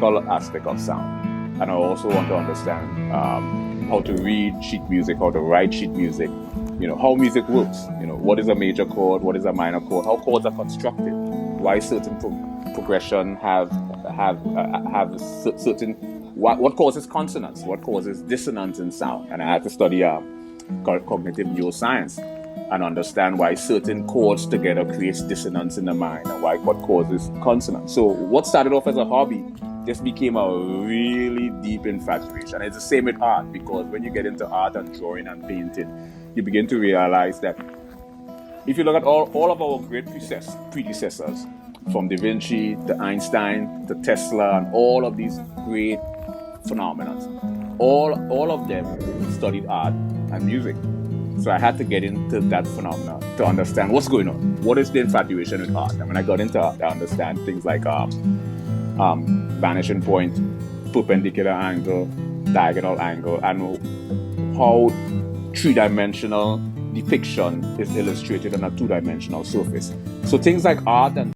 aspect of sound. And I also want to understand how to read sheet music, how to write sheet music, how music works, what is a major chord, what is a minor chord, how chords are constructed, why certain progression have certain, what causes consonance, what causes dissonance in sound. And I had to study cognitive neuroscience and understand why certain chords together creates dissonance in the mind and what causes consonance. So what started off as a hobby just became a really deep infatuation. It's the same with art, because when you get into art and drawing and painting, you begin to realize that if you look at all of our great predecessors, from Da Vinci to Einstein to Tesla and all of these great phenomena, all of them studied art and music. So I had to get into that phenomena to understand what's going on. What is the infatuation with art? And when I got into art, I understand things like vanishing point, perpendicular angle, diagonal angle, and how three-dimensional depiction is illustrated on a two-dimensional surface. So things like art and